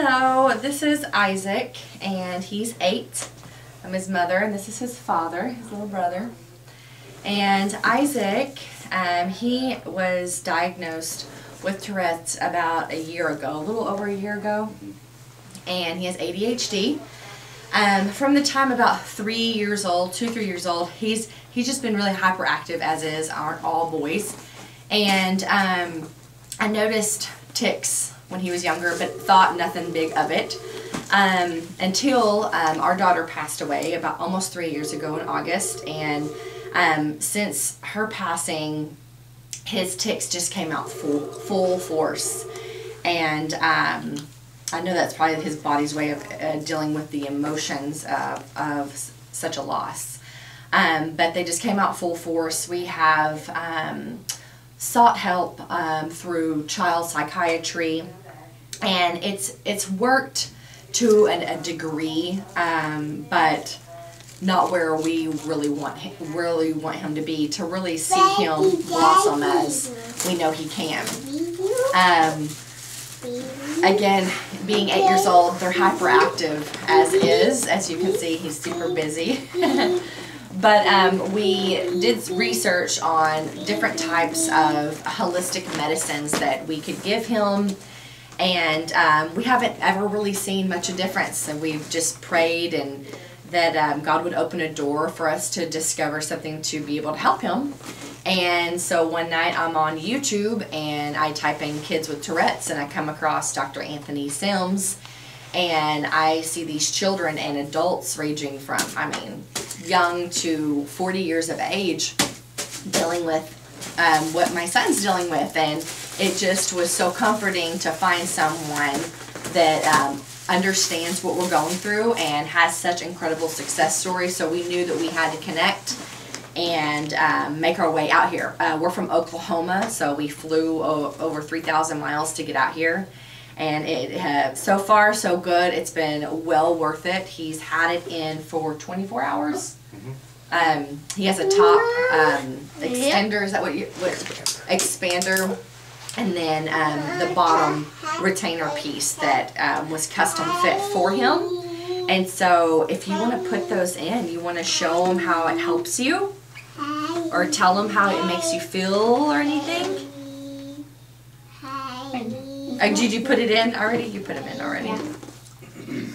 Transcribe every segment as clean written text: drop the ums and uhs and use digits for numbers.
Hello, this is Isaac, and he's 8. I'm his mother, and this is his father, his little brother. And Isaac, he was diagnosed with Tourette's about a year ago, a little over a year ago, and he has ADHD. From the time about 3 years old, 2-3 years old, he's just been really hyperactive, as is aren't all boys. And I noticed tics when he was younger, but thought nothing big of it until our daughter passed away about almost 3 years ago in August. And since her passing, his tics just came out full force. And I know that's probably his body's way of dealing with the emotions of such a loss. But they just came out full force. We have sought help through child psychiatry, and it's worked to a degree, but not where we really want him to be, to really see him blossom as we know he can. Again, being 8 years old, they're hyperactive as you can see. He's super busy. But we did research on different types of holistic medicines that we could give him, and we haven't ever really seen much of a difference. And we've just prayed and that God would open a door for us to discover something to be able to help him. And so one night I'm on YouTube and I type in kids with Tourette's, and I come across Dr. Anthony Sims, and I see these children and adults ranging from, young to 40 years of age, dealing with what my son's dealing with. And it just was so comforting to find someone that understands what we're going through and has such incredible success stories. So we knew that we had to connect and make our way out here. We're from Oklahoma, so we flew over 3,000 miles to get out here. And it so far so good. It's been well worth it. He's had it in for 24 hours. He has a top extender, is that what expander, and then the bottom retainer piece that was custom fit for him. And so if you want to put those in, you want to show him how it helps you, or tell him how it makes you feel or anything. Did you put it in already? You put them in already. Yeah.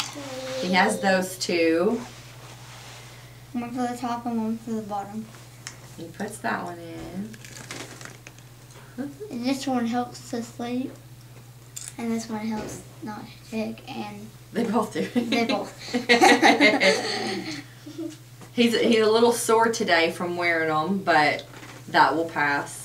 He has those two. One for the top and one for the bottom. He puts that one in. And this one helps to sleep. And this one helps not sick. And they both do. They both. He's a little sore today from wearing them, but that will pass.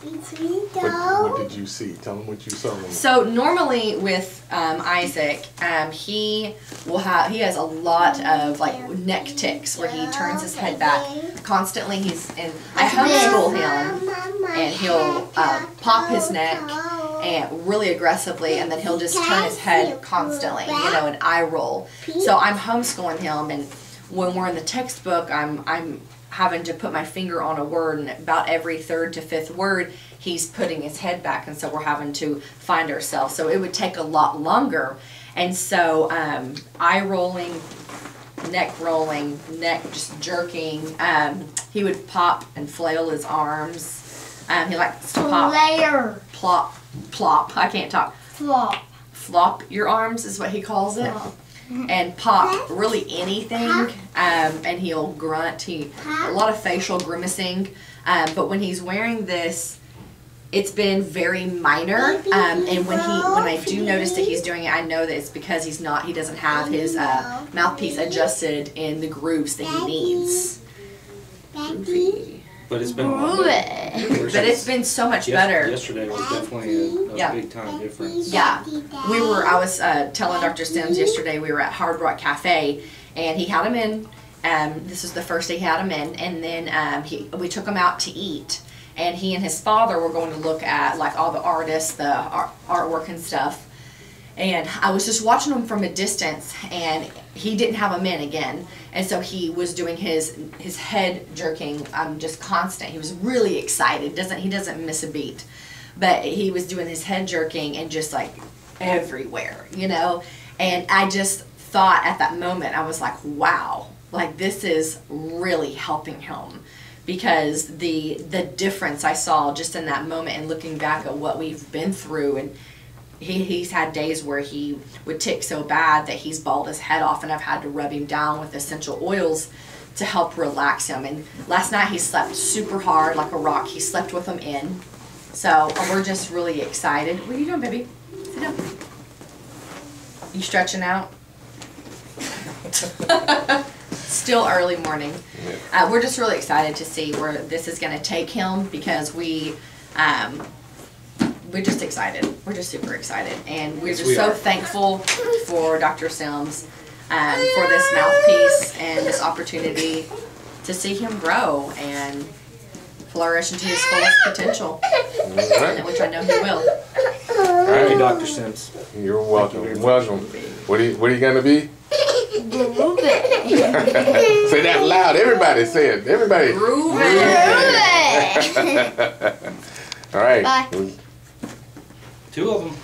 What did you see? Tell them what you saw. So normally with Isaac, he has a lot of like neck tics where he turns his head back constantly. I homeschool him, and he'll pop his neck and really aggressively, and then he'll just turn his head constantly, an eye roll. So I'm homeschooling him, and when we're in the textbook, I'm having to put my finger on a word, and about every 3rd to 5th word he's putting his head back, and so we're having to find ourselves. So it would take a lot longer. And so eye rolling, neck just jerking, he would pop and flail his arms. He likes to pop, plop, plop, I can't talk. Flop your arms is what he calls it. Flop. And pop really anything, and he'll grunt. A lot of facial grimacing, but when he's wearing this, it's been very minor. And when I do notice that he's doing it, I know that it's because he doesn't have his mouthpiece adjusted in the grooves that he needs. But it's been but it's been so much better. Yesterday was definitely a big time difference. Yeah, I was telling Dr. Sims yesterday, we were at Hard Rock Cafe, and he had him in. This was the first day he had him in, and then we took him out to eat, and he and his father were going to look at like all the artists, the artwork and stuff. And I was just watching him from a distance, and he didn't have him in again. And so he was doing his head jerking just constant. He was really excited. He doesn't miss a beat. But he was doing his head jerking and just like everywhere, you know. And I just thought at that moment, I was like, wow, like this is really helping him, because the difference I saw just in that moment and looking back at what we've been through. And he's had days where he would tick so bad that he's balled his head off, and I've had to rub him down with essential oils to help relax him. And last night he slept super hard like a rock. He slept with him in. So we're just really excited. What are you doing, baby? Sit down. You stretching out? Still early morning. Yeah. We're just really excited to see where this is going to take him, because we're just excited. We're just super excited, and we're just so thankful for Dr. Sims for this mouthpiece and this opportunity to see him grow and flourish into his fullest potential, which I know he will. Thank you, Dr. Sims. You're welcome. Welcome. What are you gonna be? Say that loud. Everybody say it. Everybody. All right. Bye. 2 of them.